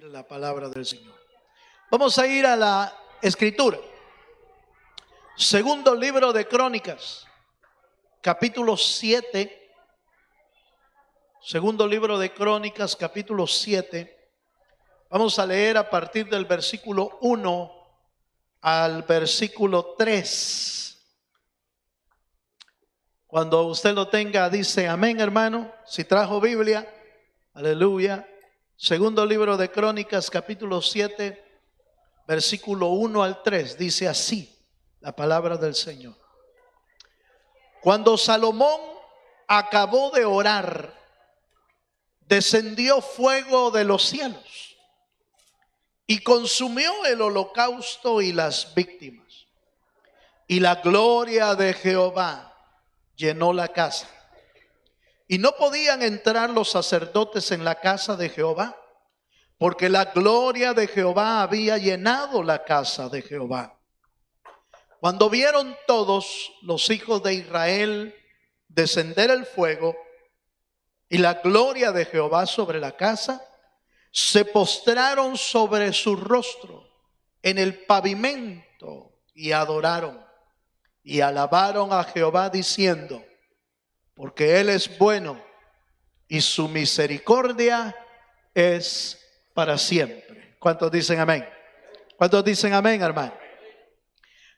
La palabra del Señor. Vamos a ir a la escritura. Segundo libro de Crónicas, capítulo 7. Segundo libro de Crónicas, capítulo 7. Vamos a leer a partir del versículo 1 al versículo 3. Cuando usted lo tenga, dice amén, hermano. Si trajo Biblia, aleluya. Segundo libro de Crónicas, capítulo 7, versículo 1 al 3, dice así la palabra del Señor. Cuando Salomón acabó de orar, descendió fuego de los cielos y consumió el holocausto y las víctimas. Y la gloria de Jehová llenó la casa. Y no podían entrar los sacerdotes en la casa de Jehová, porque la gloria de Jehová había llenado la casa de Jehová. Cuando vieron todos los hijos de Israel descender el fuego y la gloria de Jehová sobre la casa, se postraron sobre su rostro en el pavimento y adoraron y alabaron a Jehová diciendo: porque Él es bueno y su misericordia es para siempre. ¿Cuántos dicen amén? ¿Cuántos dicen amén, hermano?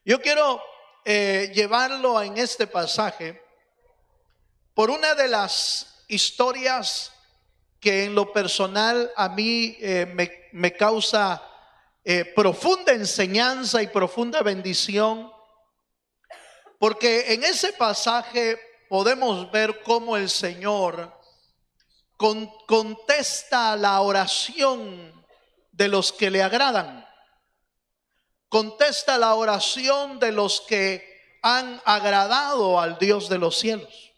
Yo quiero llevarlo en este pasaje por una de las historias que en lo personal a mí me causa profunda enseñanza y profunda bendición, porque en ese pasaje podemos ver cómo el Señor contesta la oración de los que le agradan. Contesta la oración de los que han agradado al Dios de los cielos.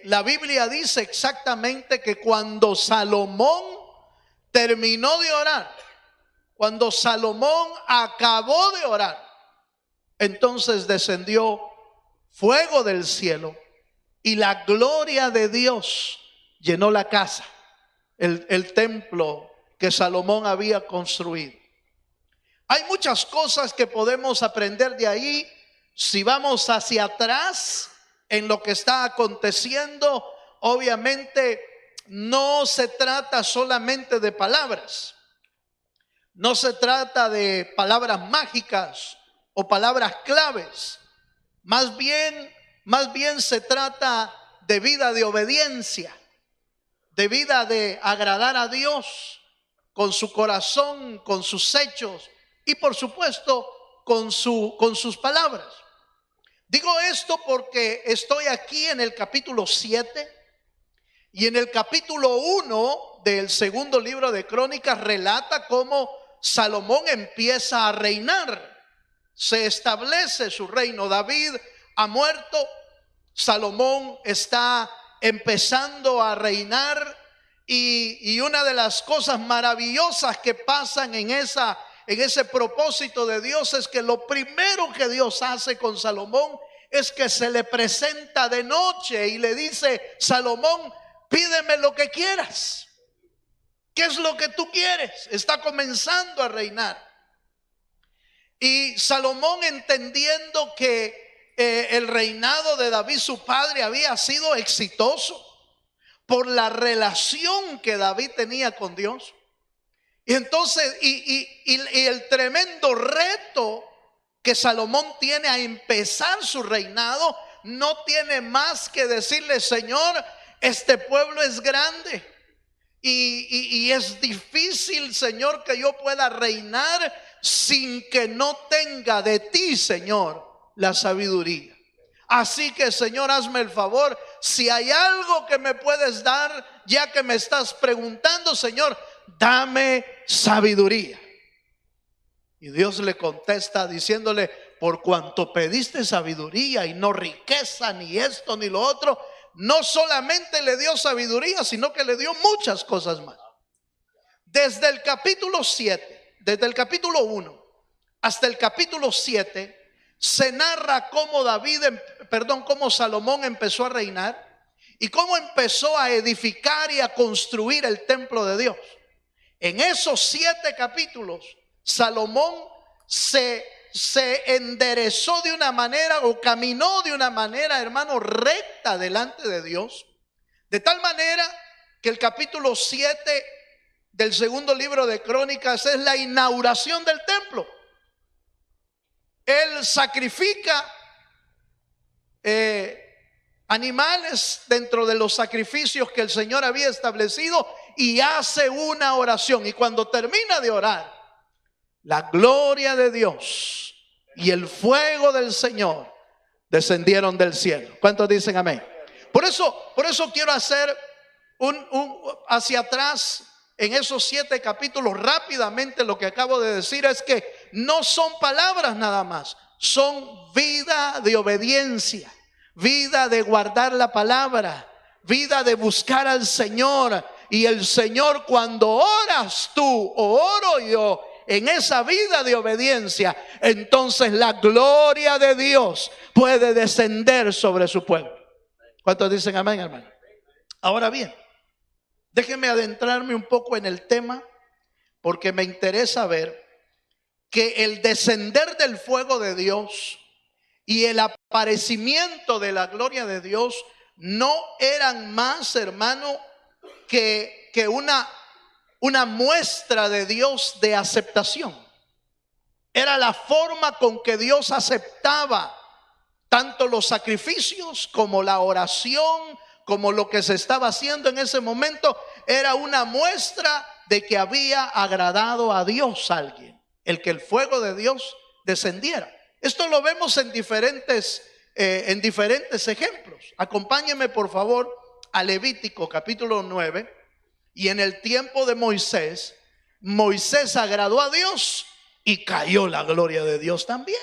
La Biblia dice exactamente que cuando Salomón terminó de orar, cuando Salomón acabó de orar, entonces descendió fuego del cielo y la gloria de Dios llenó la casa, el templo que Salomón había construido. Hay muchas cosas que podemos aprender de ahí. Si vamos hacia atrás en lo que está aconteciendo, obviamente no se trata solamente de palabras, no se trata de palabras mágicas o palabras claves. Más bien se trata de vida de obediencia, de vida de agradar a Dios con su corazón, con sus hechos y por supuesto con sus palabras. Digo esto porque estoy aquí en el capítulo 7 y en el capítulo 1 del segundo libro de Crónicas relata cómo Salomón empieza a reinar. Se establece su reino. David ha muerto, Salomón está empezando a reinar y una de las cosas maravillosas que pasan en ese propósito de Dios es que lo primero que Dios hace con Salomón es que se le presenta de noche y le dice: Salomón, pídeme lo que quieras. ¿Qué es lo que tú quieres? Está comenzando a reinar. Y Salomón, entendiendo que el reinado de David su padre había sido exitoso por la relación que David tenía con Dios, y entonces y el tremendo reto que Salomón tiene a empezar su reinado, no tiene más que decirle: Señor, este pueblo es grande y es difícil, Señor, que yo pueda reinar sin que no tenga de ti, Señor, la sabiduría. Así que, Señor, hazme el favor, si hay algo que me puedes dar, ya que me estás preguntando, Señor, dame sabiduría. Y Dios le contesta diciéndole: por cuanto pediste sabiduría y no riqueza, ni esto ni lo otro. No solamente le dio sabiduría, sino que le dio muchas cosas más. Desde el capítulo 7, desde el capítulo 1 hasta el capítulo 7, se narra cómo cómo Salomón empezó a reinar y cómo empezó a edificar y a construir el templo de Dios. En esos 7 capítulos, Salomón se enderezó de una manera o caminó de una manera, hermano, recta delante de Dios. De tal manera que el capítulo 7 del segundo libro de Crónicas es la inauguración del templo. Él sacrifica animales dentro de los sacrificios que el Señor había establecido y hace una oración. Y cuando termina de orar, la gloria de Dios y el fuego del Señor descendieron del cielo. ¿Cuántos dicen amén? Por eso quiero hacer hacia atrás en esos 7 capítulos rápidamente. Lo que acabo de decir es que no son palabras nada más, son vida de obediencia, vida de guardar la palabra, vida de buscar al Señor. Y el Señor, cuando oras tú o oro yo en esa vida de obediencia, entonces la gloria de Dios puede descender sobre su pueblo. ¿Cuántos dicen amén, hermano? Ahora bien, déjenme adentrarme un poco en el tema, porque me interesa ver que el descender del fuego de Dios y el aparecimiento de la gloria de Dios no eran más, hermano, que una muestra de Dios de aceptación. Era la forma con que Dios aceptaba tanto los sacrificios como la oración, como lo que se estaba haciendo en ese momento. Era una muestra de que había agradado a Dios a alguien, el que el fuego de Dios descendiera. Esto lo vemos en diferentes ejemplos. Acompáñenme por favor a Levítico capítulo 9. Y en el tiempo de Moisés, Moisés agradó a Dios y cayó la gloria de Dios también.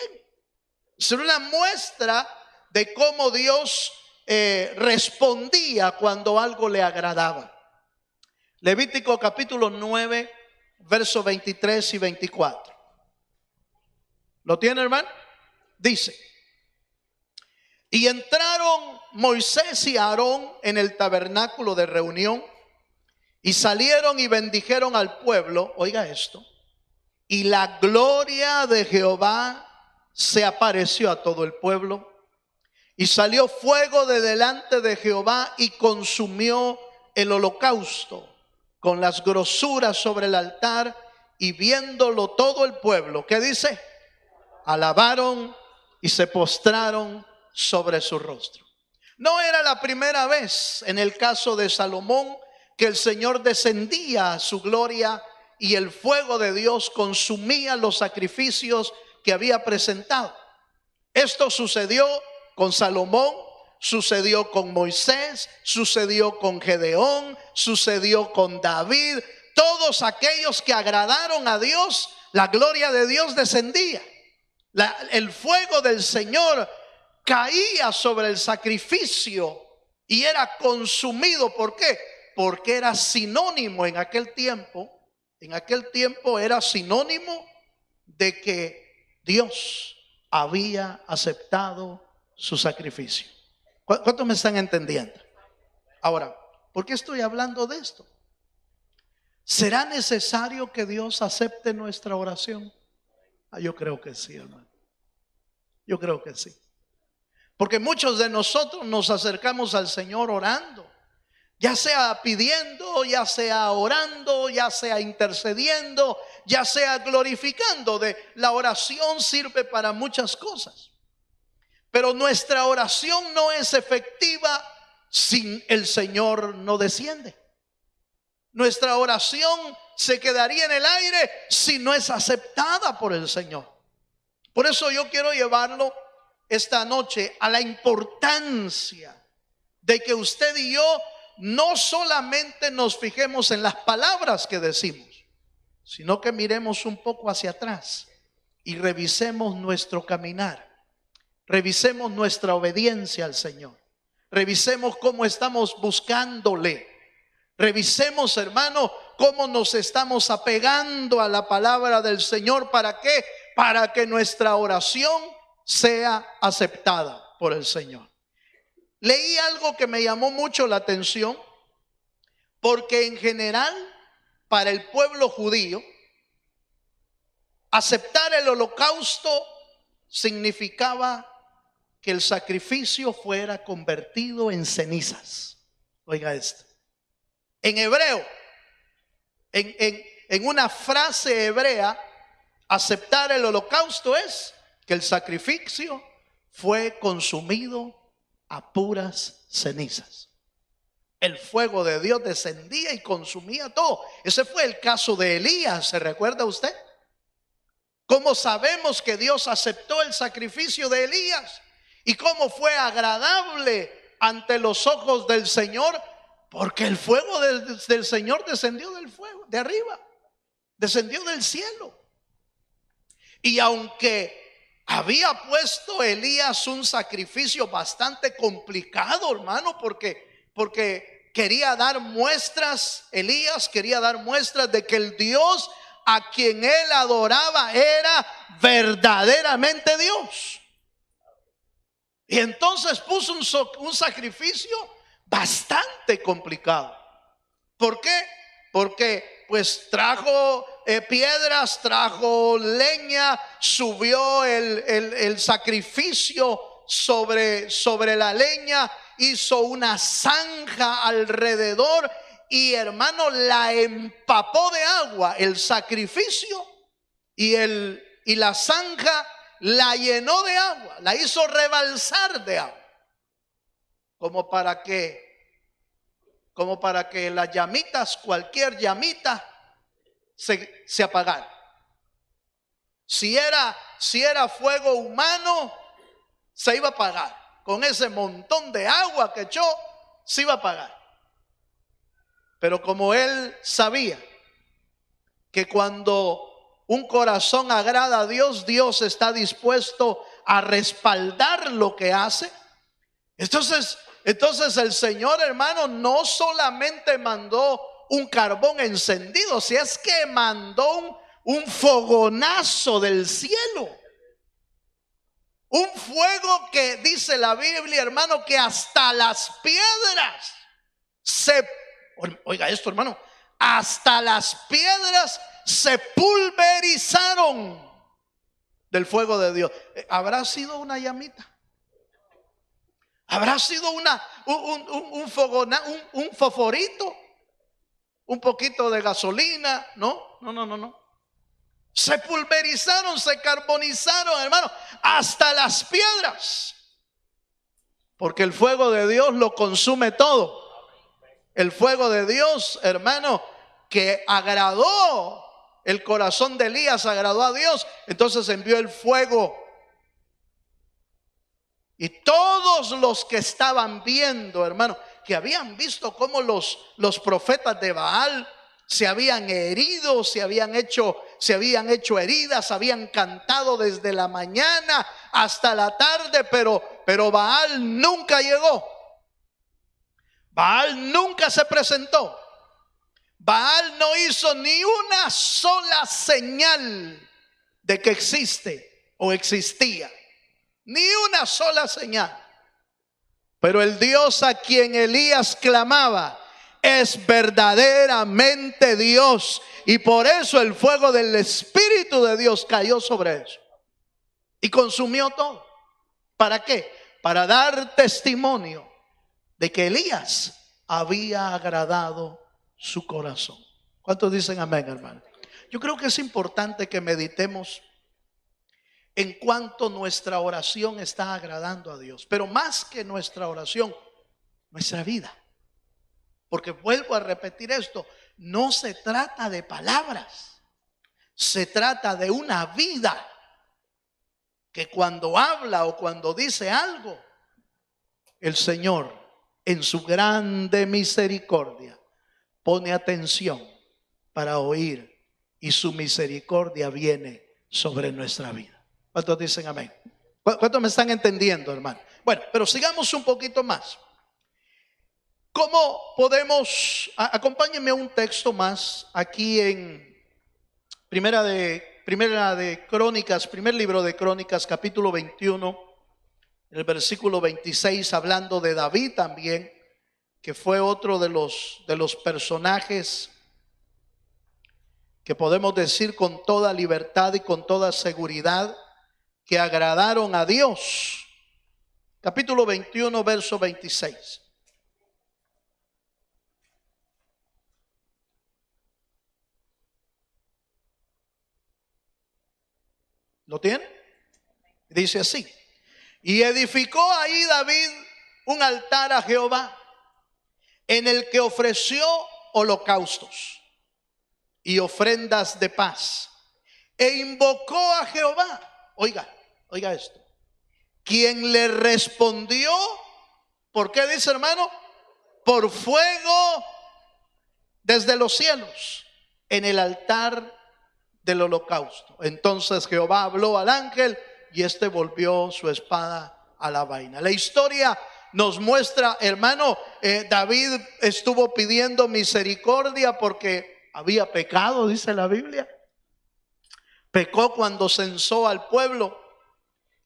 Es una muestra de cómo Dios respondía cuando algo le agradaba. Levítico capítulo 9, versos 23 y 24. ¿Lo tiene, hermano? Dice: y entraron Moisés y Aarón en el tabernáculo de reunión, y salieron y bendijeron al pueblo. Oiga esto: y la gloria de Jehová se apareció a todo el pueblo, y salió fuego de delante de Jehová y consumió el holocausto con las grosuras sobre el altar. Y viéndolo todo el pueblo, ¿qué dice? Alabaron y se postraron sobre su rostro. No era la primera vez en el caso de Salomón que el Señor descendía a su gloria y el fuego de Dios consumía los sacrificios que había presentado. Esto sucedió con Salomón, sucedió con Moisés, sucedió con Gedeón, sucedió con David. Todos aquellos que agradaron a Dios, la gloria de Dios descendía. El fuego del Señor caía sobre el sacrificio y era consumido. ¿Por qué? Porque era sinónimo en aquel tiempo. En aquel tiempo era sinónimo de que Dios había aceptado su sacrificio. ¿Cuántos me están entendiendo? Ahora, ¿por qué estoy hablando de esto? ¿Será necesario que Dios acepte nuestra oración? Yo creo que sí, hermano. Yo creo que sí. Porque muchos de nosotros nos acercamos al Señor orando, ya sea pidiendo, ya sea orando, ya sea intercediendo, ya sea glorificando. La oración sirve para muchas cosas. Pero nuestra oración no es efectiva si el Señor no desciende. Nuestra oración se quedaría en el aire si no es aceptada por el Señor. Por eso yo quiero llevarlo esta noche a la importancia de que usted y yo no solamente nos fijemos en las palabras que decimos, sino que miremos un poco hacia atrás y revisemos nuestro caminar, revisemos nuestra obediencia al Señor, revisemos cómo estamos buscándole, revisemos, hermano, cómo nos estamos apegando a la palabra del Señor. ¿Para qué? Para que nuestra oración sea aceptada por el Señor. Leí algo que me llamó mucho la atención, porque en general para el pueblo judío, aceptar el holocausto significaba que el sacrificio fuera convertido en cenizas. Oiga esto. En hebreo, en una frase hebrea, aceptar el holocausto es que el sacrificio fue consumido a puras cenizas. El fuego de Dios descendía y consumía todo. Ese fue el caso de Elías, ¿se recuerda usted? ¿Cómo sabemos que Dios aceptó el sacrificio de Elías? ¿Y cómo fue agradable ante los ojos del Señor? Porque el fuego del Señor descendió del fuego, de arriba, descendió del cielo. Y aunque había puesto Elías un sacrificio bastante complicado, hermano, porque quería dar muestras, Elías quería dar muestras de que el Dios a quien él adoraba era verdaderamente Dios. Y entonces puso un sacrificio bastante complicado. ¿Por qué? Porque pues trajo piedras, trajo leña, subió el sacrificio sobre la leña, hizo una zanja alrededor y, hermano, la empapó de agua, el sacrificio, y la zanja la llenó de agua, la hizo rebalsar de agua, como para que las llamitas, cualquier llamita, se apagara. Si era fuego humano, se iba a apagar. Con ese montón de agua que echó, se iba a apagar. Pero como él sabía que cuando un corazón agrada a Dios, Dios está dispuesto a respaldar lo que hace. Entonces el Señor, hermano, no solamente mandó un carbón encendido, si es que mandó un fogonazo del cielo. Un fuego que dice la Biblia, hermano, que hasta las piedras oiga esto, hermano, hasta las piedras se pulverizaron del fuego de Dios. ¿Habrá sido una llamita? ¿Habrá sido un fosforito? ¿Un poquito de gasolina? No. Se pulverizaron, se carbonizaron, hermano, hasta las piedras. Porque el fuego de Dios lo consume todo. El fuego de Dios, hermano, que agradó el corazón de Elías, agradó a Dios. Entonces envió el fuego. Y todos los que estaban viendo, hermano, que habían visto cómo los profetas de Baal se habían herido, se habían hecho heridas, habían cantado desde la mañana hasta la tarde, pero Baal nunca llegó. Baal nunca se presentó. Baal no hizo ni una sola señal de que existe o existía. Ni una sola señal. Pero el Dios a quien Elías clamaba es verdaderamente Dios. Y por eso el fuego del Espíritu de Dios cayó sobre eso y consumió todo. ¿Para qué? Para dar testimonio de que Elías había agradado su corazón. ¿Cuántos dicen amén, hermano? Yo creo que es importante que meditemos en cuanto nuestra oración está agradando a Dios. Pero más que nuestra oración, nuestra vida. Porque vuelvo a repetir esto, no se trata de palabras, se trata de una vida que cuando habla o cuando dice algo, el Señor en su grande misericordia pone atención para oír y su misericordia viene sobre nuestra vida. ¿Cuántos dicen amén? ¿Cuántos me están entendiendo, hermano? Bueno, pero sigamos un poquito más. ¿Cómo podemos? Acompáñenme a un texto más aquí en Primera de Crónicas, primer libro de Crónicas, capítulo 21, el versículo 26, hablando de David también, que fue otro de los personajes que podemos decir con toda libertad y con toda seguridad que agradaron a Dios. Capítulo 21, verso 26. ¿Lo tiene? Dice así: y edificó ahí David un altar a Jehová, en el que ofreció holocaustos y ofrendas de paz, e invocó a Jehová. Oiga esto. Quien le respondió, ¿por qué dice, hermano? Por fuego desde los cielos, en el altar del holocausto. Entonces Jehová habló al ángel y éste volvió su espada a la vaina. La historia nos muestra, hermano, David estuvo pidiendo misericordia porque había pecado, dice la Biblia. Pecó cuando censó al pueblo.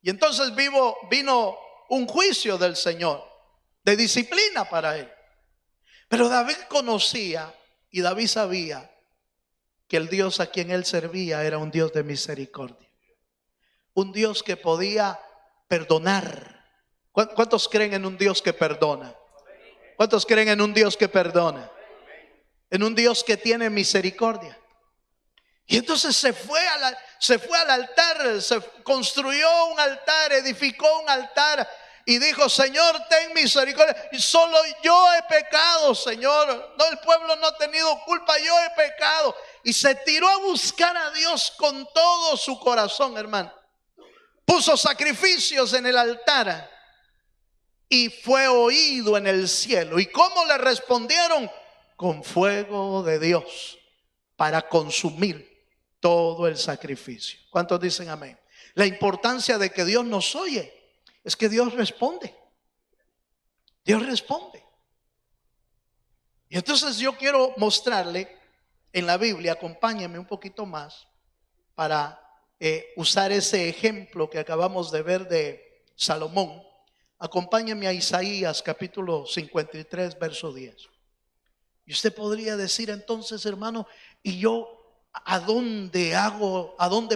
Y entonces vino un juicio del Señor, de disciplina para él. Pero David conocía y David sabía que el Dios a quien él servía era un Dios de misericordia. Un Dios que podía perdonar. ¿Cuántos creen en un Dios que perdona? ¿Cuántos creen en un Dios que perdona? En un Dios que tiene misericordia. Y entonces se fue al altar, se construyó un altar, edificó un altar y dijo: Señor, ten misericordia. Y solo yo he pecado, Señor. No, el pueblo no ha tenido culpa, yo he pecado. Y se tiró a buscar a Dios con todo su corazón, hermano. Puso sacrificios en el altar y fue oído en el cielo. ¿Y cómo le respondieron? Con fuego de Dios para consumir todo el sacrificio. ¿Cuántos dicen amén? La importancia de que Dios nos oye es que Dios responde. Dios responde. Y entonces yo quiero mostrarle en la Biblia, acompáñame un poquito más para usar ese ejemplo que acabamos de ver de Salomón. Acompáñame a Isaías capítulo 53, verso 10. Y usted podría decir entonces, hermano, ¿y yo a dónde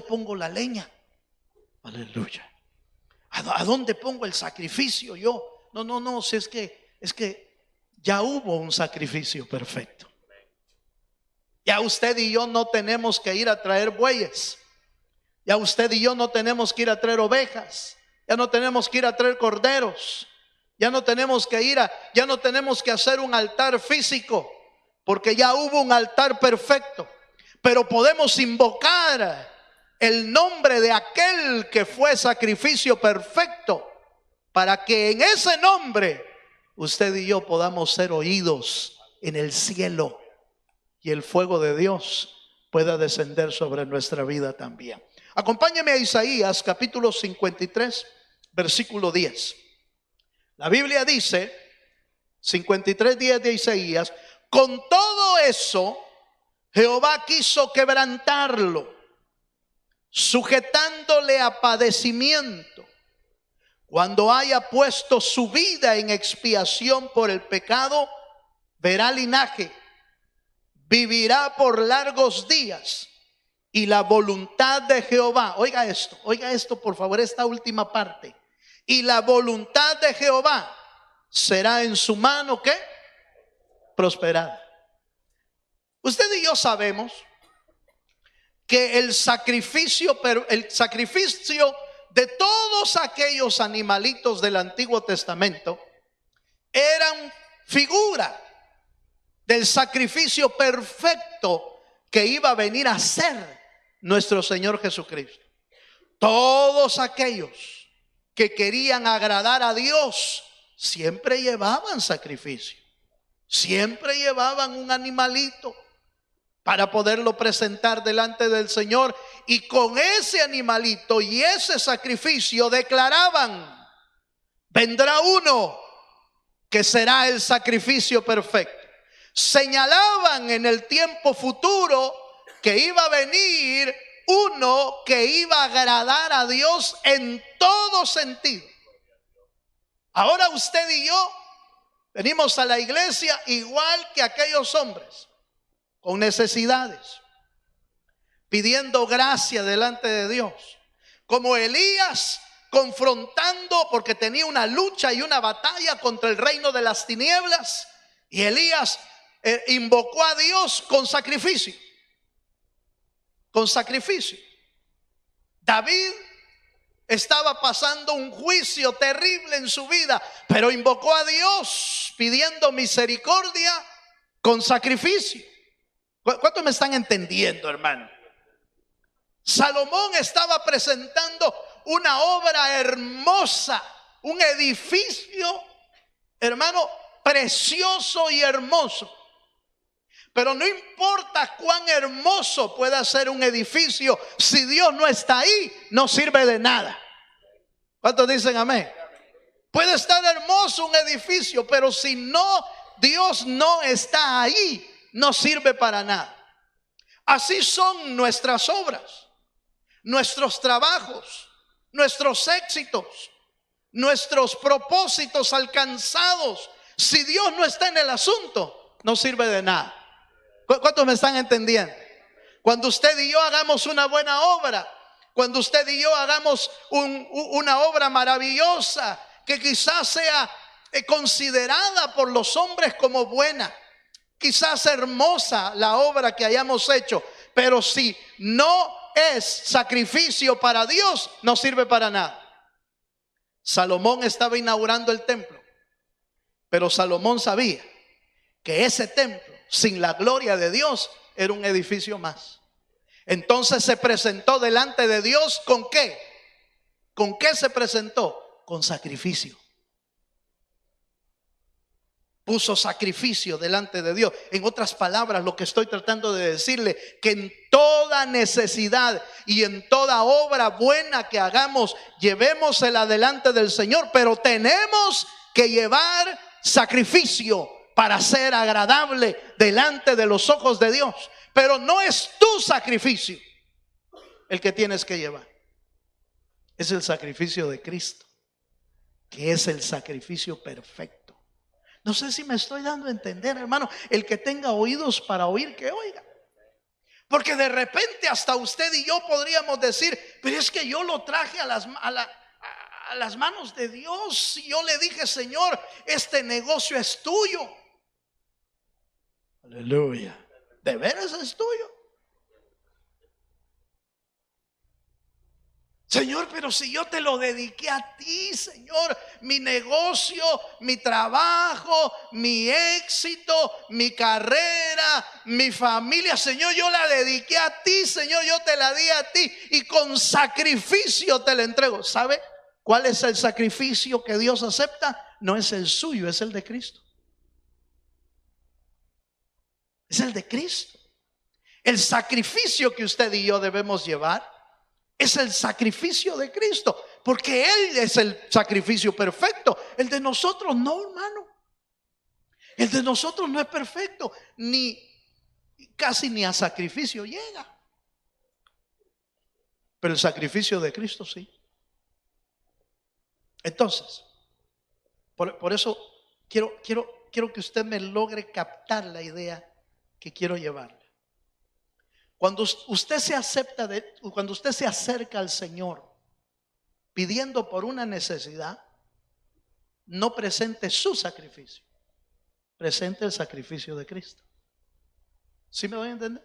pongo la leña? Aleluya. ¿A dónde pongo el sacrificio yo? No, si es que ya hubo un sacrificio perfecto. Ya usted y yo no tenemos que ir a traer bueyes. Ya usted y yo no tenemos que ir a traer ovejas. Ya no tenemos que ir a traer corderos. Ya no tenemos que hacer un altar físico, porque ya hubo un altar perfecto. Pero podemos invocar el nombre de aquel que fue sacrificio perfecto, para que en ese nombre usted y yo podamos ser oídos en el cielo y el fuego de Dios pueda descender sobre nuestra vida también. Acompáñeme a Isaías capítulo 53, versículo 10. La Biblia dice, 53:10 de Isaías: con todo eso Jehová quiso quebrantarlo, sujetándole a padecimiento. Cuando haya puesto su vida en expiación por el pecado, verá linaje, vivirá por largos días, y la voluntad de Jehová, oiga esto por favor, esta última parte, y la voluntad de Jehová será en su mano, ¿qué? Prosperada. Usted y yo sabemos que el sacrificio de todos aquellos animalitos del Antiguo Testamento eran figura del sacrificio perfecto que iba a venir a ser nuestro Señor Jesucristo. Todos aquellos que querían agradar a Dios siempre llevaban sacrificio, siempre llevaban un animalito para poderlo presentar delante del Señor, y con ese animalito y ese sacrificio declaraban: vendrá uno que será el sacrificio perfecto. Señalaban en el tiempo futuro que iba a venir uno que iba a agradar a Dios en todo sentido. Ahora usted y yo venimos a la iglesia igual que aquellos hombres, con necesidades, pidiendo gracia delante de Dios. Como Elías confrontando, porque tenía una lucha y una batalla contra el reino de las tinieblas. Y Elías invocó a Dios con sacrificio. Con sacrificio. David estaba pasando un juicio terrible en su vida, pero invocó a Dios pidiendo misericordia con sacrificio. ¿Cuántos me están entendiendo, hermano? Salomón estaba presentando una obra hermosa, un edificio, hermano, precioso y hermoso. Pero no importa cuán hermoso pueda ser un edificio, si Dios no está ahí, no sirve de nada. ¿Cuántos dicen amén? Puede estar hermoso un edificio, pero si Dios no está ahí, no sirve para nada. Así son nuestras obras, nuestros trabajos, nuestros éxitos, nuestros propósitos alcanzados. Si Dios no está en el asunto, no sirve de nada. ¿Cuántos me están entendiendo? Cuando usted y yo hagamos una buena obra, cuando usted y yo hagamos una obra maravillosa, que quizás sea considerada por los hombres como buena, quizás hermosa la obra que hayamos hecho, pero si no es sacrificio para Dios, no sirve para nada. Salomón estaba inaugurando el templo, pero Salomón sabía que ese templo, sin la gloria de Dios, era un edificio más. Entonces se presentó delante de Dios ¿con qué? ¿Con qué se presentó? Con sacrificio. Puso sacrificio delante de Dios. En otras palabras, lo que estoy tratando de decirle, que en toda necesidad y en toda obra buena que hagamos, llevémosela delante del Señor, pero tenemos que llevar sacrificio para ser agradable delante de los ojos de Dios. Pero no es tu sacrificio el que tienes que llevar, es el sacrificio de Cristo, que es el sacrificio perfecto. No sé si me estoy dando a entender, hermano. El que tenga oídos para oír, que oiga. Porque de repente hasta usted y yo podríamos decir, pero es que yo lo traje a las manos de Dios. Y yo le dije, Señor, este negocio es tuyo. Aleluya. ¿De veras es tuyo? Señor, pero si yo te lo dediqué a ti, Señor, mi negocio, mi trabajo, mi éxito, mi carrera, mi familia, Señor, yo la dediqué a ti, Señor, yo te la di a ti y con sacrificio te la entrego. ¿Sabe cuál es el sacrificio que Dios acepta? No es el suyo, es el de Cristo. Es el de Cristo. El sacrificio que usted y yo debemos llevar es el sacrificio de Cristo, porque Él es el sacrificio perfecto. El de nosotros no, hermano. El de nosotros no es perfecto, casi ni a sacrificio llega. Pero el sacrificio de Cristo sí. Entonces, por eso quiero que usted me logre captar la idea que quiero llevarle. Cuando usted se acerca al Señor pidiendo por una necesidad, no presente su sacrificio, presente el sacrificio de Cristo. ¿Sí me voy a entender?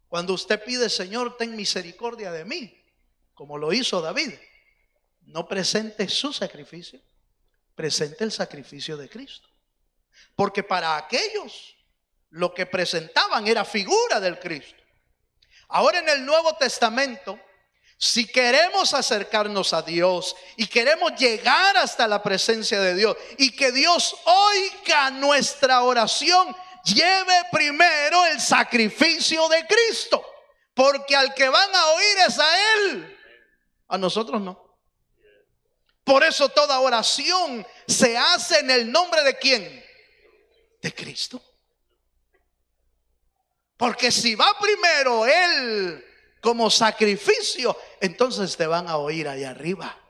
Cuando usted pide, Señor, ten misericordia de mí, como lo hizo David, no presente su sacrificio, presente el sacrificio de Cristo. Porque para aquellos lo que presentaban era figura del Cristo. Ahora en el Nuevo Testamento, si queremos acercarnos a Dios y queremos llegar hasta la presencia de Dios y que Dios oiga nuestra oración, lleve primero el sacrificio de Cristo, porque al que van a oír es a Él, a nosotros no. Por eso toda oración se hace en el nombre de ¿quién? De Cristo. Porque si va primero Él como sacrificio, entonces te van a oír allá arriba.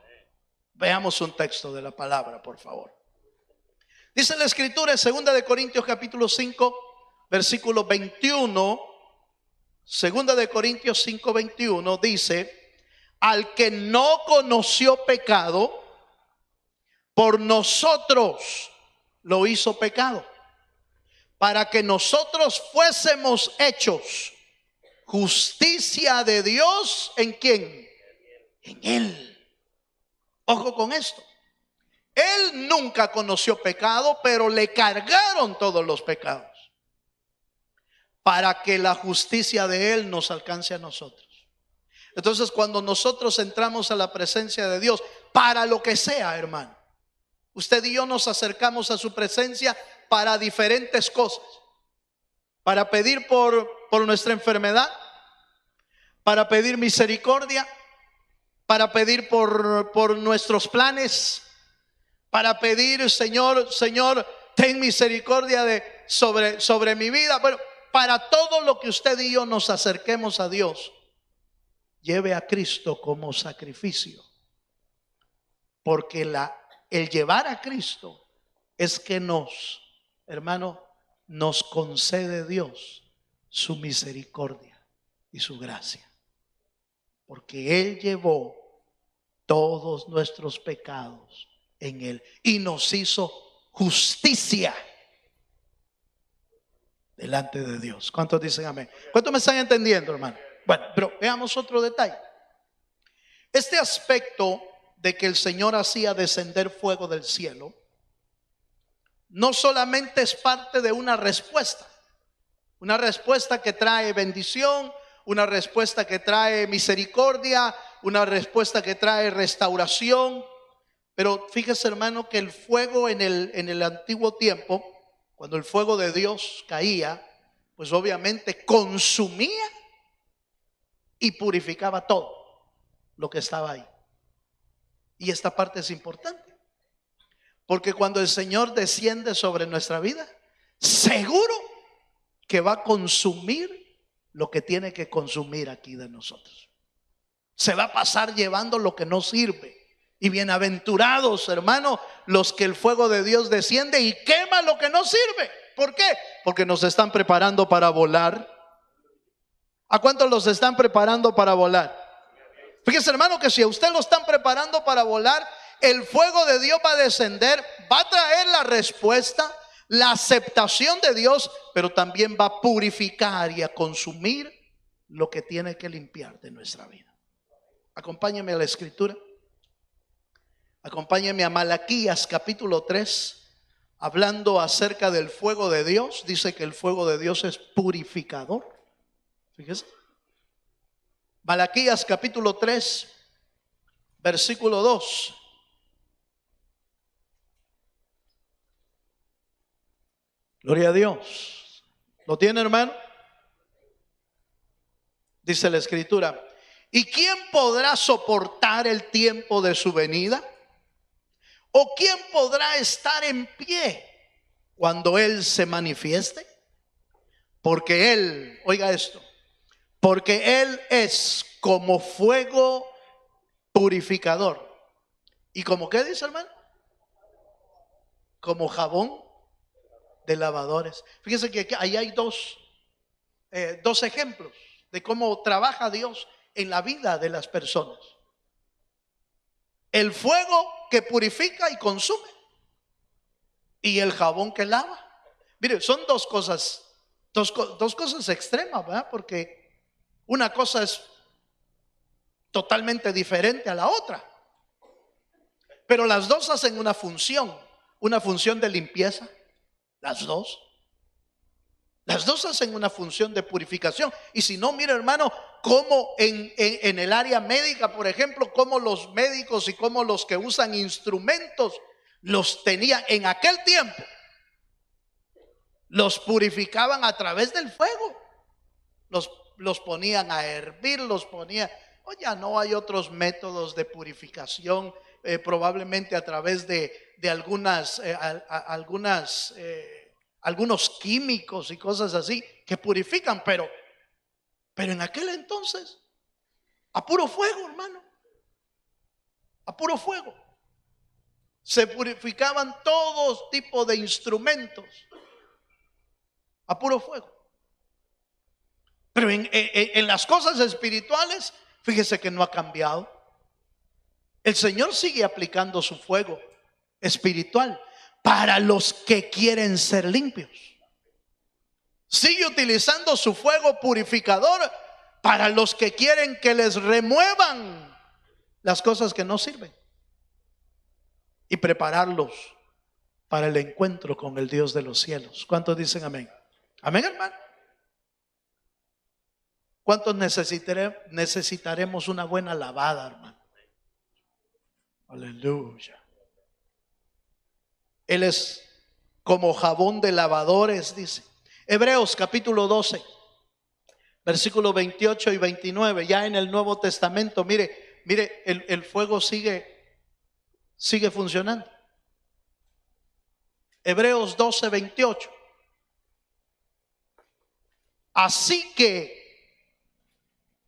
Veamos un texto de la palabra, por favor. Dice la Escritura en 2 de Corintios capítulo 5, versículo 21 Segunda de Corintios 5:21 dice: al que no conoció pecado, por nosotros lo hizo pecado, para que nosotros fuésemos hechos justicia de Dios. ¿En quién? En Él. Ojo con esto. Él nunca conoció pecado, pero le cargaron todos los pecados, para que la justicia de Él nos alcance a nosotros. Entonces, cuando nosotros entramos a la presencia de Dios, para lo que sea, hermano, usted y yo nos acercamos a su presencia para diferentes cosas. Para pedir por nuestra enfermedad, para pedir misericordia, para pedir por nuestros planes, para pedir, Señor, ten misericordia sobre mi vida. Bueno, para todo lo que usted y yo nos acerquemos a Dios, lleve a Cristo como sacrificio. Porque el llevar a Cristo es que hermano, nos concede Dios su misericordia y su gracia. Porque Él llevó todos nuestros pecados en Él y nos hizo justicia delante de Dios. ¿Cuántos dicen amén? ¿Cuántos me están entendiendo, hermano? Bueno, pero veamos otro detalle. Este aspecto de que el Señor hacía descender fuego del cielo no solamente es parte de una respuesta que trae bendición, una respuesta que trae misericordia, una respuesta que trae restauración. Pero fíjese, hermano, que el fuego en el antiguo tiempo, cuando el fuego de Dios caía, pues obviamente consumía y purificaba todo lo que estaba ahí. Y esta parte es importante, porque cuando el Señor desciende sobre nuestra vida, seguro que va a consumir lo que tiene que consumir aquí de nosotros. Se va a pasar llevando lo que no sirve. Y bienaventurados, hermano, los que el fuego de Dios desciende y quema lo que no sirve. ¿Por qué? Porque nos están preparando para volar. ¿A cuántos los están preparando para volar? Fíjese, hermano, que si a usted lo están preparando para volar, el fuego de Dios va a descender, va a traer la respuesta, la aceptación de Dios, pero también va a purificar y a consumir lo que tiene que limpiar de nuestra vida. Acompáñeme a la escritura. Acompáñeme a Malaquías capítulo 3, hablando acerca del fuego de Dios. Dice que el fuego de Dios es purificador. Fíjese. Malaquías capítulo 3, versículo 2. Gloria a Dios. ¿Lo tiene, hermano? Dice la escritura: ¿y quién podrá soportar el tiempo de su venida? ¿O quién podrá estar en pie cuando Él se manifieste? Porque Él, oiga esto, porque Él es como fuego purificador. ¿Y como qué dice, hermano? Como jabón de lavadores. Fíjense que ahí hay dos ejemplos de cómo trabaja Dios en la vida de las personas. El fuego que purifica y consume, y el jabón que lava. Mire, son dos cosas extremas, ¿verdad? Porque una cosa es totalmente diferente a la otra, pero las dos hacen una función de limpieza. Las dos hacen una función de purificación. Y si no, mire, hermano, como en el área médica, por ejemplo, como los médicos y como los que usan instrumentos los tenían en aquel tiempo, los purificaban a través del fuego. Los ponían a hervir, ya no hay otros métodos de purificación, probablemente a través de algunos químicos y cosas así que purifican, pero en aquel entonces, a puro fuego, hermano, a puro fuego se purificaban todos tipos de instrumentos, a puro fuego. Pero en las cosas espirituales, fíjese que no ha cambiado. El Señor sigue aplicando su fuego espiritual para los que quieren ser limpios. Sigue utilizando su fuego purificador para los que quieren que les remuevan las cosas que no sirven y prepararlos para el encuentro con el Dios de los cielos. ¿Cuántos dicen amén? Amén, hermano. ¿Cuántos necesitaremos una buena lavada, hermano? Aleluya. Él es como jabón de lavadores, dice. Hebreos capítulo 12, versículos 28 y 29. Ya en el Nuevo Testamento, mire, el fuego sigue funcionando. Hebreos 12, 28. Así que,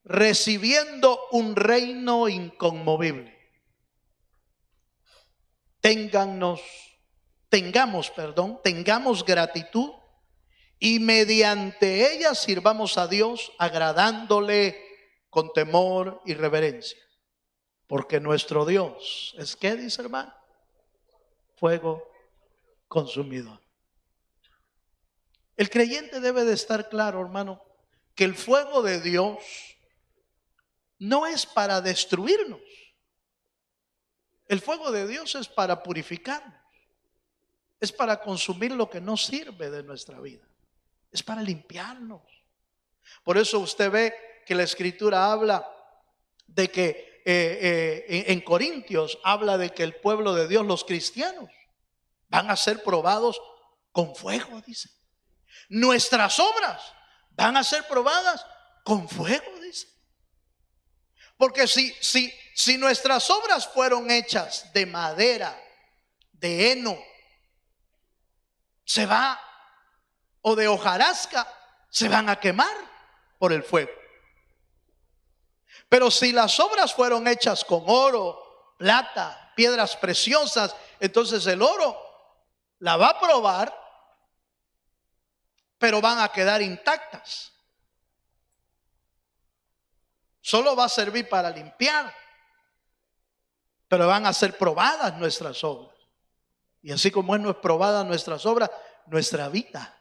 recibiendo un reino inconmovible, tengamos gratitud y mediante ella sirvamos a Dios agradándole con temor y reverencia. Porque nuestro Dios es, ¿qué dice, hermano? Fuego consumidor. El creyente debe de estar claro, hermano, que el fuego de Dios no es para destruirnos. El fuego de Dios es para purificarnos. Es para consumir lo que no sirve de nuestra vida. Es para limpiarnos. Por eso usted ve que la Escritura habla de que en Corintios habla de que el pueblo de Dios, los cristianos, van a ser probados con fuego, dice. Nuestras obras van a ser probadas con fuego, dice. Porque si nuestras obras fueron hechas de madera, de heno, o de hojarasca, se van a quemar por el fuego. Pero si las obras fueron hechas con oro, plata, piedras preciosas, entonces el oro la va a probar, pero van a quedar intactas. Solo va a servir para limpiar, pero van a ser probadas nuestras obras. Y así como no es probada nuestras obras, nuestra vida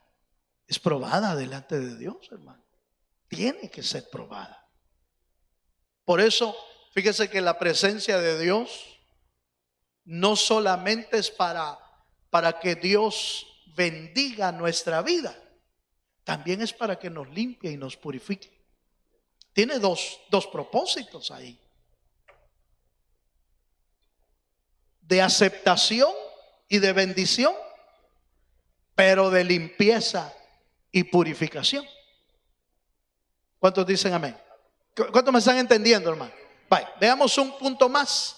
es probada delante de Dios, hermano. Tiene que ser probada. Por eso, fíjese que la presencia de Dios no solamente es para que Dios bendiga nuestra vida, también es para que nos limpie y nos purifique. Tiene dos propósitos ahí: de aceptación y de bendición, pero de limpieza y purificación. ¿Cuántos dicen amén? ¿Cuántos me están entendiendo, hermano? Vaya, veamos un punto más.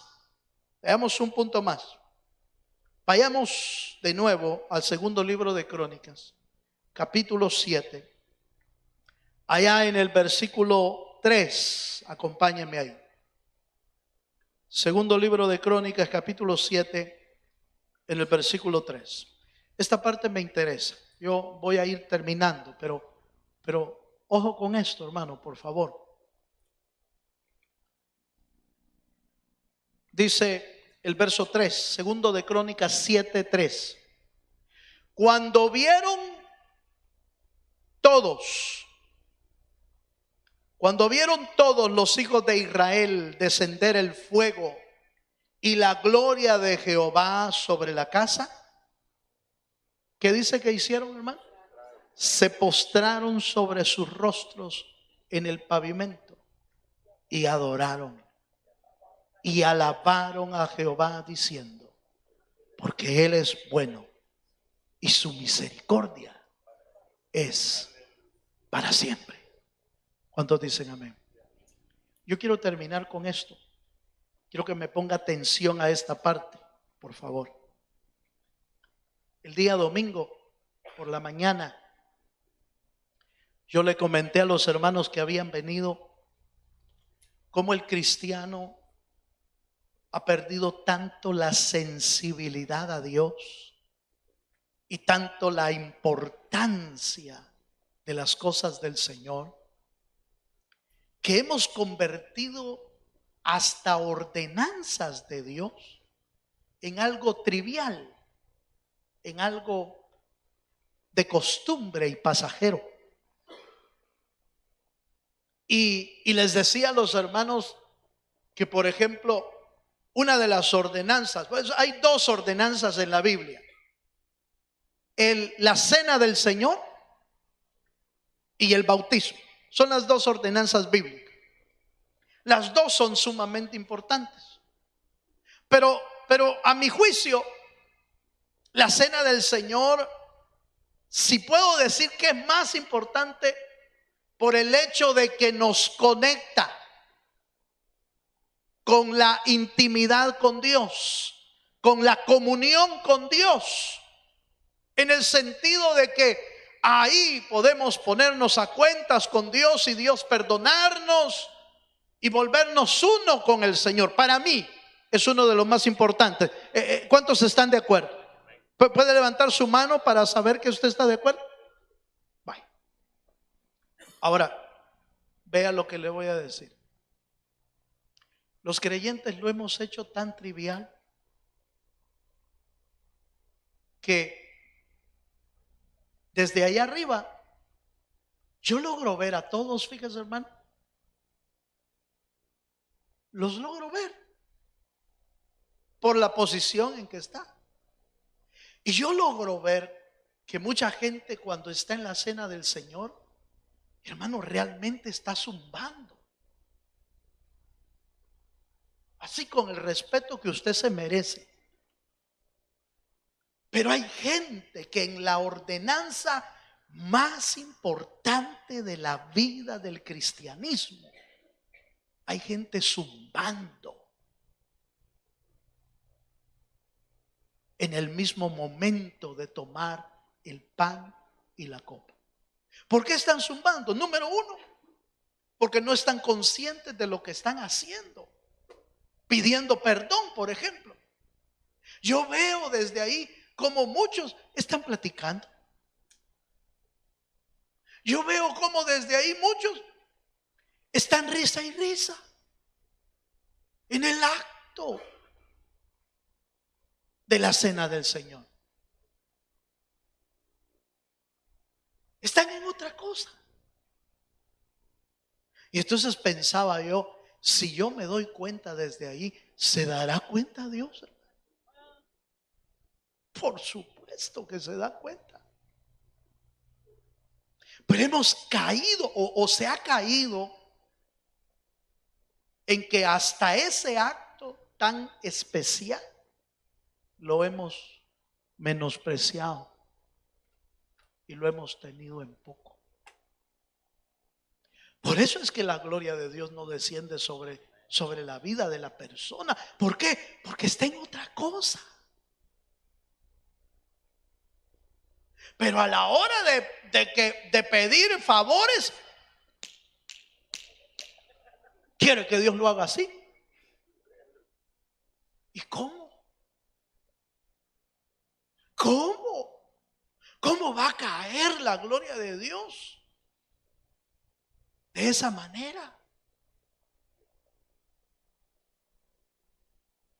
Vayamos de nuevo al segundo libro de Crónicas, capítulo 7. Allá en el versículo 3, acompáñenme ahí. Segundo libro de Crónicas, capítulo 7, en el versículo 3. Esta parte me interesa. Yo voy a ir terminando, pero ojo con esto, hermano, por favor. Dice el verso 3, segundo de Crónicas 7:3. Cuando vieron todos los hijos de Israel descender el fuego y la gloria de Jehová sobre la casa, ¿qué dice que hicieron, hermano? Se postraron sobre sus rostros en el pavimento y adoraron y alabaron a Jehová diciendo: porque Él es bueno y su misericordia es para siempre. ¿Cuántos dicen amén? Yo quiero terminar con esto. Quiero que me ponga atención a esta parte, por favor. El día domingo por la mañana yo le comenté a los hermanos que habían venido cómo el cristiano ha perdido tanto la sensibilidad a Dios y tanto la importancia de las cosas del Señor. que hemos convertido hasta ordenanzas de Dios en algo trivial, en algo de costumbre y pasajero. Y les decía a los hermanos que, por ejemplo, una de las ordenanzas, pues hay dos ordenanzas en la Biblia: la cena del Señor y el bautismo. Son las dos ordenanzas bíblicas. Las dos son sumamente importantes. Pero a mi juicio, la cena del Señor, si puedo decir que es más importante por el hecho de que nos conecta con la intimidad con Dios, con la comunión con Dios, en el sentido de que ahí podemos ponernos a cuentas con Dios y Dios perdonarnos y volvernos uno con el Señor. Para mí es uno de los más importantes. ¿Cuántos están de acuerdo? ¿Puede levantar su mano para saber que usted está de acuerdo? Vaya. Ahora, vea lo que le voy a decir. Los creyentes lo hemos hecho tan trivial que desde allá arriba yo logro ver a todos, fíjese hermano, los logro ver por la posición en que está. Y yo logro ver que mucha gente, cuando está en la cena del Señor, hermano, realmente está zumbando, así con el respeto que usted se merece. Pero hay gente que en la ordenanza más importante de la vida del cristianismo, hay gente zumbando en el mismo momento de tomar el pan y la copa. ¿Por qué están zumbando? Número uno, porque no están conscientes de lo que están haciendo, pidiendo perdón, por ejemplo. Yo veo desde ahí como muchos están platicando. Yo veo como desde ahí muchos están risa y risa en el acto de la cena del Señor. Están en otra cosa. Y entonces pensaba yo, si yo me doy cuenta desde ahí, ¿se dará cuenta Dios? Por supuesto que se da cuenta. Pero hemos caído o se ha caído en que hasta ese acto tan especial lo hemos menospreciado y lo hemos tenido en poco. Por eso es que la gloria de Dios no desciende sobre la vida de la persona. ¿Por qué? Porque está en otra cosa. Pero a la hora de pedir favores, quiere que Dios lo haga así. ¿Y cómo? ¿Cómo va a caer la gloria de Dios de esa manera?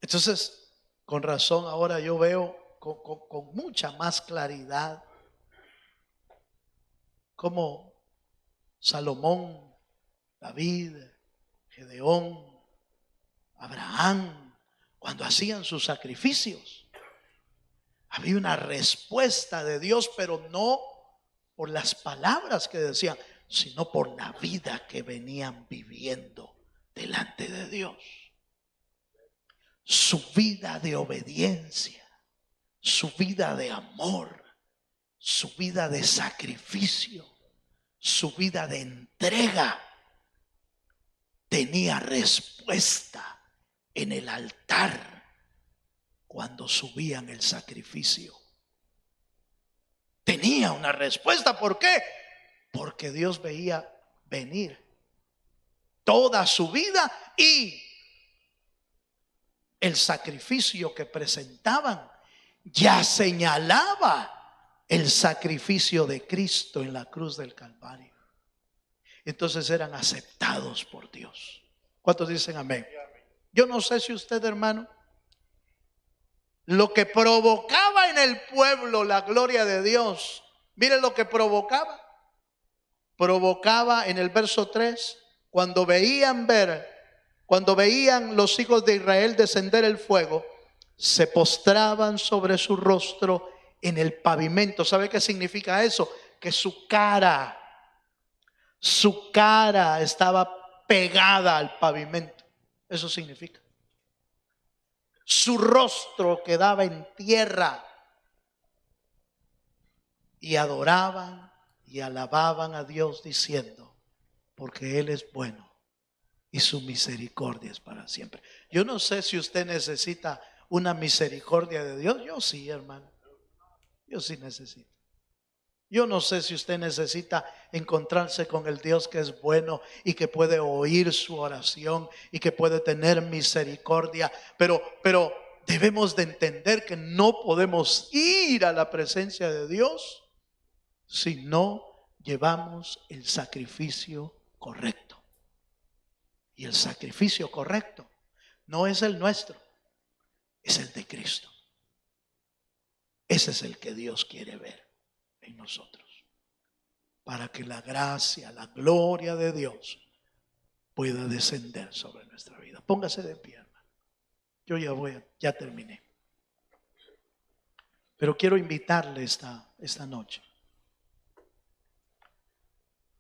Entonces, con razón ahora yo veo con mucha más claridad como Salomón, David, Gedeón, Abraham, cuando hacían sus sacrificios, había una respuesta de Dios, pero no por las palabras que decían, sino por la vida que venían viviendo delante de Dios. Su vida de obediencia, su vida de amor, su vida de sacrificio, su vida de entrega, tenía respuesta en el altar cuando subían el sacrificio. Tenía una respuesta. ¿Por qué? Porque Dios veía venir toda su vida y el sacrificio que presentaban ya señalaba el sacrificio de Cristo en la cruz del Calvario. Entonces eran aceptados por Dios. ¿Cuántos dicen amén? Yo no sé si usted, hermano, lo que provocaba en el pueblo la gloria de Dios, mire lo que provocaba. Provocaba en el verso 3, cuando veían los hijos de Israel descender el fuego, se postraban sobre su rostro en el pavimento. ¿Sabe qué significa eso? Que su cara estaba pegada al pavimento. Eso significa. Su rostro quedaba en tierra y adoraban y alababan a Dios diciendo, porque Él es bueno y su misericordia es para siempre. Yo no sé si usted necesita una misericordia de Dios. Yo sí, hermano. Yo sí necesito. Yo no sé si usted necesita encontrarse con el Dios que es bueno y que puede oír su oración y que puede tener misericordia, pero debemos de entender que no podemos ir a la presencia de Dios si no llevamos el sacrificio correcto. Y el sacrificio correcto no es el nuestro, es el de Cristo. Ese es el que Dios quiere ver en nosotros, para que la gracia, la gloria de Dios pueda descender sobre nuestra vida. Póngase de pie, hermano. Yo ya terminé. Pero quiero invitarle esta noche.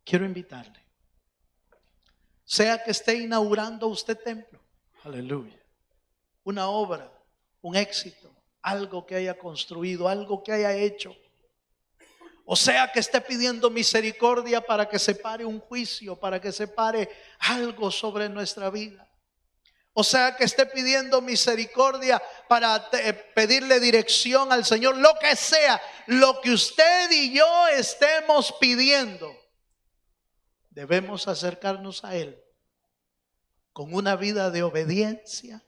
Quiero invitarle. Sea que esté inaugurando usted templo, aleluya, una obra, un éxito, algo que haya construido, algo que haya hecho. O sea que esté pidiendo misericordia para que se pare un juicio, para que se pare algo sobre nuestra vida. O sea que esté pidiendo misericordia para pedirle dirección al Señor. Lo que sea, lo que usted y yo estemos pidiendo, debemos acercarnos a Él con una vida de obediencia,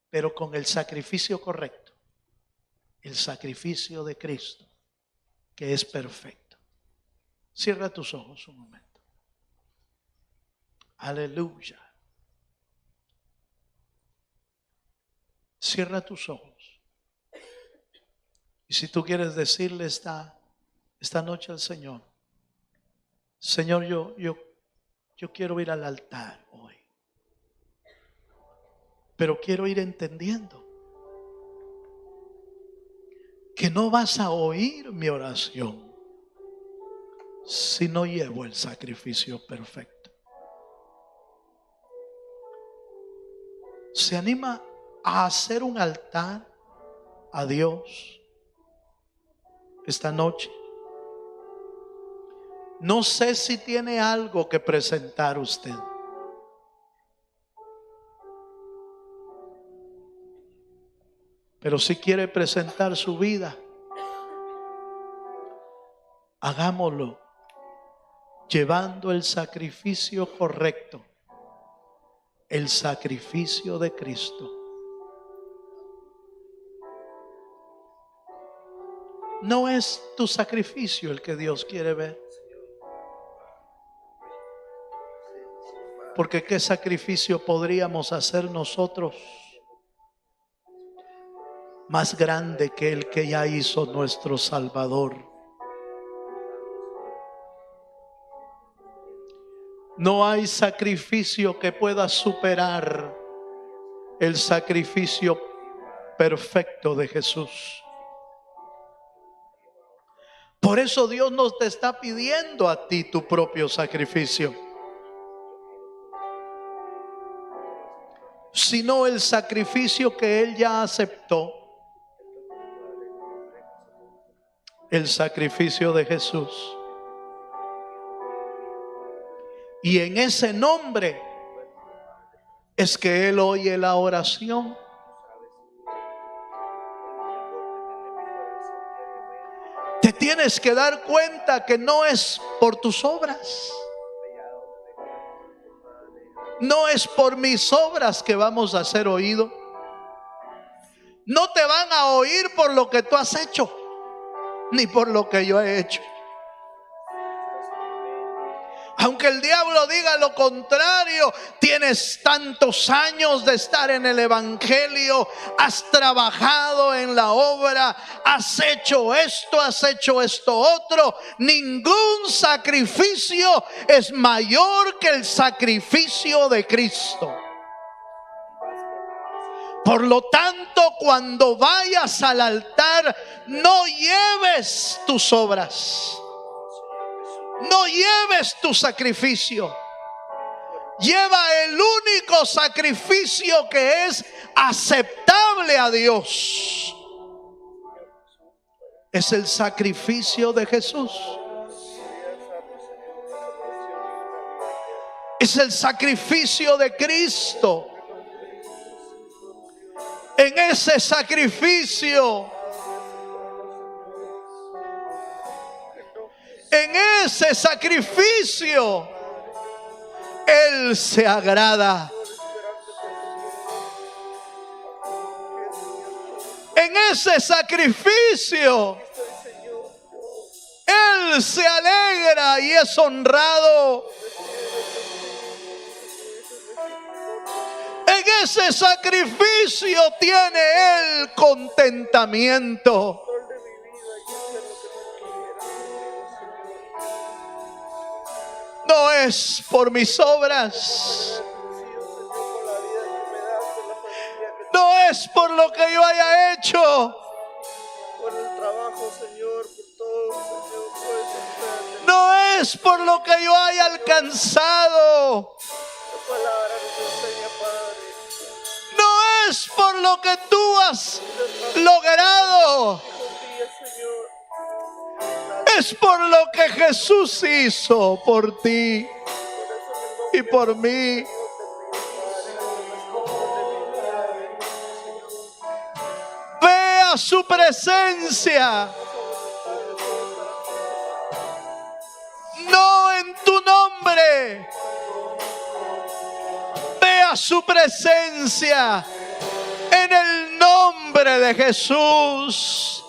pero con el sacrificio correcto. El sacrificio de Cristo, que es perfecto. Cierra tus ojos un momento. Aleluya. Cierra tus ojos. Y si tú quieres decirle esta noche al Señor, Señor, yo quiero ir al altar hoy, pero quiero ir entendiendo que no vas a oír mi oración si no llevo el sacrificio perfecto. ¿Se anima a hacer un altar a Dios esta noche? No sé si tiene algo que presentar usted. Pero si quiere presentar su vida, hagámoslo llevando el sacrificio correcto, el sacrificio de Cristo. No es tu sacrificio el que Dios quiere ver. Porque ¿qué sacrificio podríamos hacer nosotros más grande que el que ya hizo nuestro Salvador? No hay sacrificio que pueda superar el sacrificio perfecto de Jesús. Por eso Dios nos te está pidiendo a ti tu propio sacrificio. Sino el sacrificio que Él ya aceptó, el sacrificio de Jesús. Y en ese nombre es que Él oye la oración. Te tienes que dar cuenta que no es por tus obras. No es por mis obras que vamos a ser oídos. No te van a oír por lo que tú has hecho, ni por lo que yo he hecho. Aunque Aunque el diablo diga lo contrario, tienes tantos años de estar en el evangelio, has trabajado en la obra, has hecho esto otro. Ningún sacrificio es mayor que el sacrificio de Cristo. Por lo tanto, cuando vayas al altar, no lleves tus obras, no lleves tu sacrificio. Lleva el único sacrificio que es aceptable a Dios. Es el sacrificio de Jesús. Es el sacrificio de Cristo. En ese sacrificio, Él se agrada. En ese sacrificio, Él se alegra y es honrado. En ese sacrificio tiene Él contentamiento. No es por mis obras, no es por lo que yo haya hecho, por el trabajo, Señor, por todo, Señor, no es por lo que yo haya alcanzado, la palabra nos enseña, Padre. no es por lo que tú has logrado, es por lo que Jesús hizo por ti y por mí. Ve a su presencia, no en tu nombre. Ve a su presencia en el nombre de Jesús.